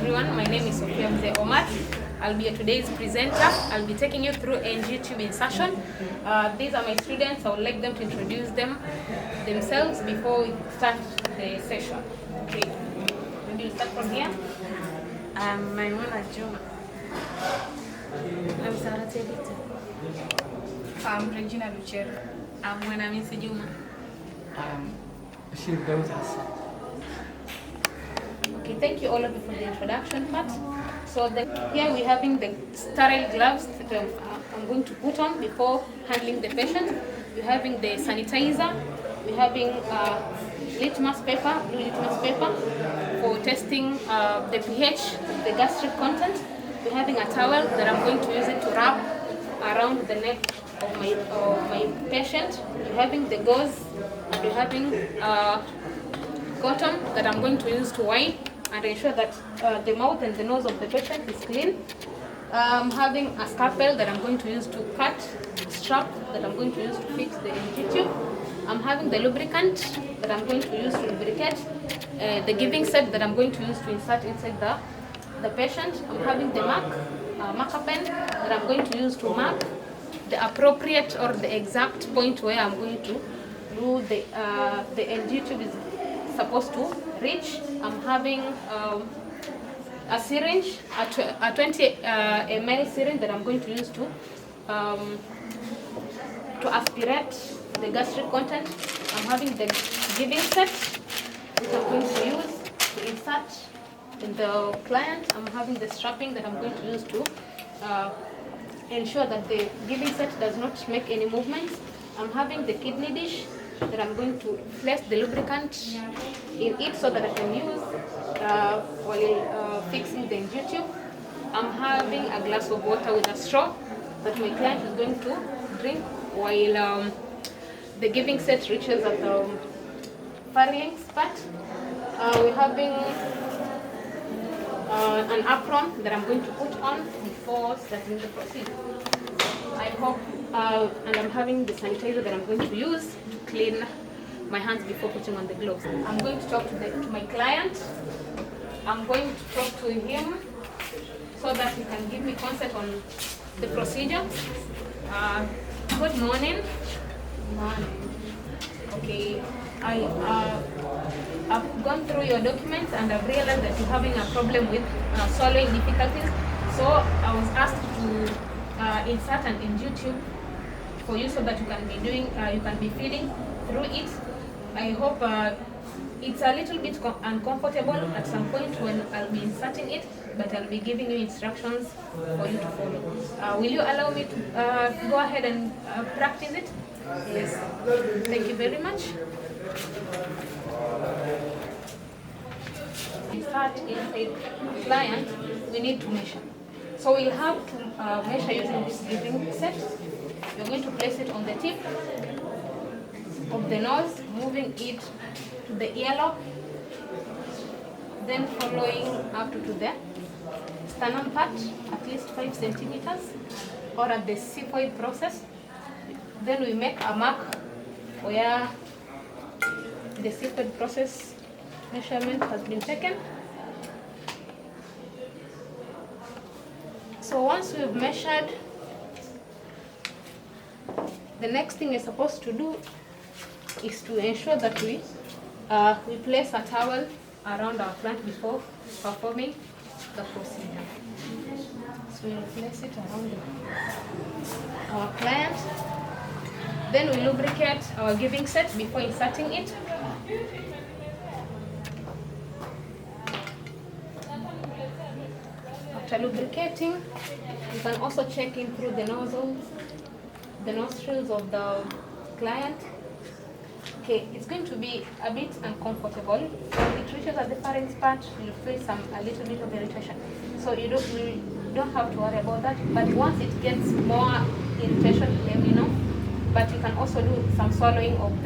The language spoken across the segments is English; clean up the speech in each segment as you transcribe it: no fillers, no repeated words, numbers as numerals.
everyone. My name is Sophia Mzee Omar. I'll be today's presenter. I'll be taking you through NGTube insertion. These are my students. I would like them to introduce themselves before we start the session. Okay. Maybe we'll start from here. I'm Maimuna Juma. I'm Sarah Tedita. I'm Regina Lucero. I'm Mwanamisi Juma. I'm Bashir Daud Hassan. Okay, thank you all of you for the introduction part. So here we're having the sterile gloves that I'm going to put on before handling the patient. We're having the sanitizer. We're having litmus paper, blue litmus paper for testing the pH, the gastric content. We're having a towel that I'm going to use it to wrap around the neck of my patient. We're having the gauze, and we're having cotton that I'm going to use to wipe and ensure that the mouth and the nose of the patient is clean. I'm having a scalpel that I'm going to use to cut strap that I'm going to use to fix the NG tube. I'm having the lubricant that I'm going to use to lubricate the giving set that I'm going to use to insert inside the patient. I'm having the marker pen that I'm going to use to mark the appropriate or the exact point where I'm going to do the NG tube is supposed to reach. I'm having a syringe, a 20 ml syringe that I'm going to use to aspirate the gastric content. I'm having the giving set which I'm going to use to insert in the client. I'm having the strapping that I'm going to use to ensure that the giving set does not make any movements. I'm having the kidney dish that I'm going to place the lubricant in it so that I can use while fixing the NG tube. I'm having a glass of water with a straw that my client is going to drink while the giving set reaches at the pharynx part. We're having an apron that I'm going to put on before starting the procedure. I hope, and I'm having the sanitizer that I'm going to use to clean my hands before putting on the gloves. I'm going to talk to my client. I'm going to talk to him so that he can give me consent on the procedure. Good morning. Morning. Okay, I've gone through your documents and I've realized that you're having a problem with swallowing difficulties. So I was asked to insert an NG tube for you so that you can be feeding through it. I hope it's a little bit uncomfortable at some point when I'll be inserting it, but I'll be giving you instructions for you to follow. Will you allow me to go ahead and practice it? Yes. Thank you very much. Insert inside client, we need to measure. So we'll have to measure using this giving set. You're going to place it on the tip of the nose, moving it to the earlobe, then following up to the sternum part, at least 5 centimeters, or at the xiphoid process. Then we make a mark where the xiphoid process measurement has been taken. So once we've measured, the next thing we're supposed to do is to ensure that we place a towel around our plant before performing the procedure. So we'll place it around our client. Then we lubricate our giving set before inserting it. After lubricating, you can also check in through the nostrils of the client. Okay, it's going to be a bit uncomfortable. When it reaches at the pharynx part, you'll feel a little bit of irritation. So you don't have to worry about that. But once it gets more irritation, let me know. But you can also do some swallowing of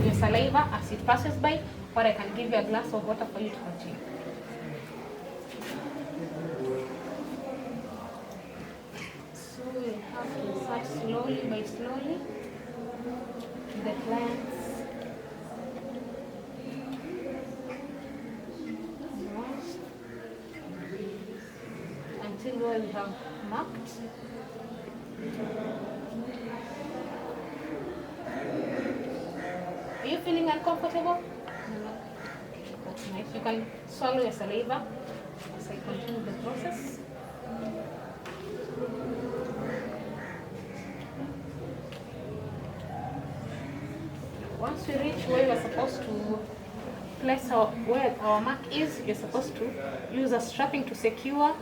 your saliva as it passes by, or I can give you a glass of water for you to continue. So we have to insert slowly by slowly to the client's nose. until where we have marked. Are you feeling uncomfortable? No. That's nice. You can swallow your saliva as I continue the process. Once we reach where you're supposed to place where our mark is, you're supposed to use a strapping to secure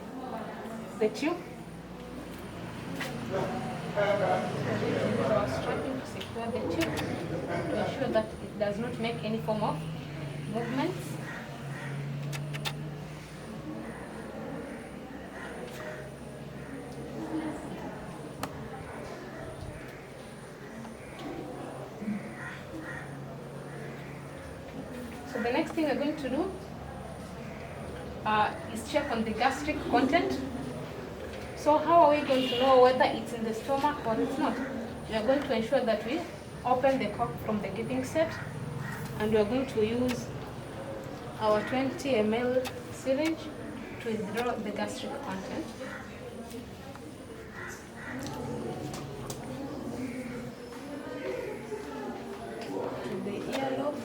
the tube. Strapping to secure the tube to ensure that it does not make any form of movements. So the next thing we're going to do is check on the gastric content. So how are we going to know whether it's in the stomach or it's not? We are going to ensure that we open the cork from the giving set, and we are going to use our 20 ml syringe to withdraw the gastric content. To the earlobe.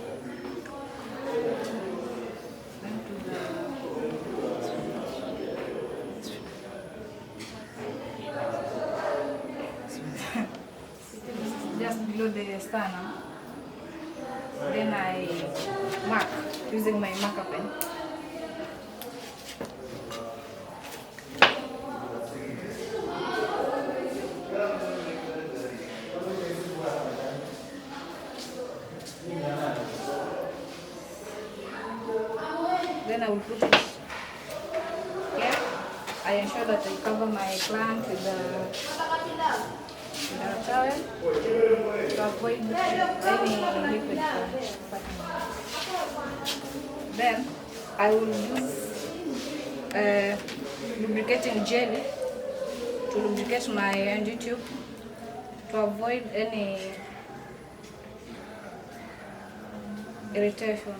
Just below the sternum. Then I mark using my marker pen. Then I will put it here. I ensure that I cover my gland with the towel to avoid any liquid from. Then I will use lubricating jelly to lubricate my NG tube to avoid any irritation.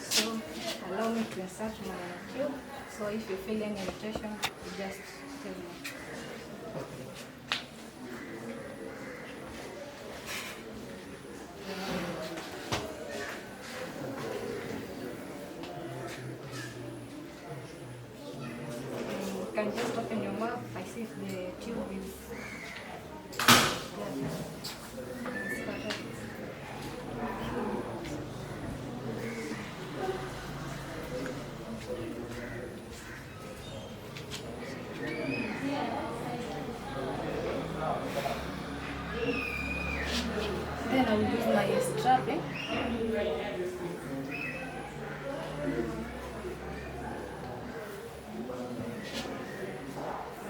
So allow me to insert my tube. So if you feel any irritation, you just tell me. You can just open your mouth. I see if the tube is then I will use my strapping.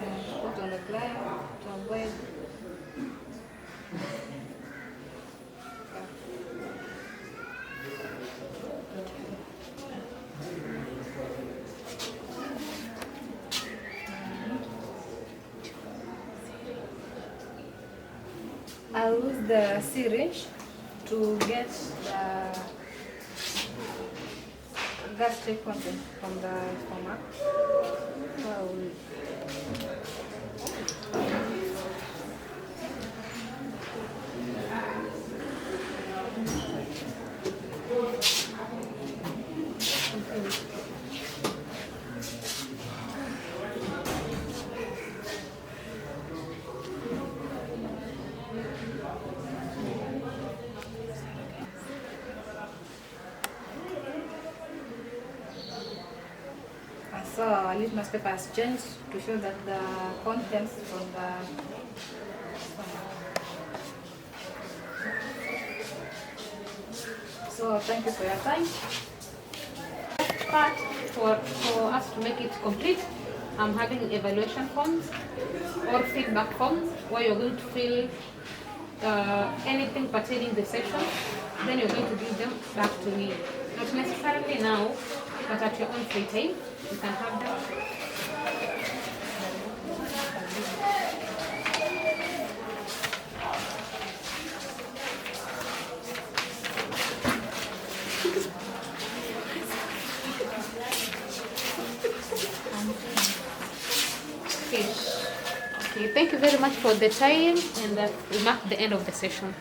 And put on the gland to avoid I'll use the syringe to get the gastric content from the stomach. So I will so our litmus paper has changed to show that the contents from the so thank you for your time. Part for us to make it complete, I'm having evaluation forms or feedback forms where you're going to fill anything pertaining the session, then you're going to give them back to me. Not necessarily now, but at your own free time, you can have that. Fish. Okay, thank you very much for the time, and we mark the end of the session.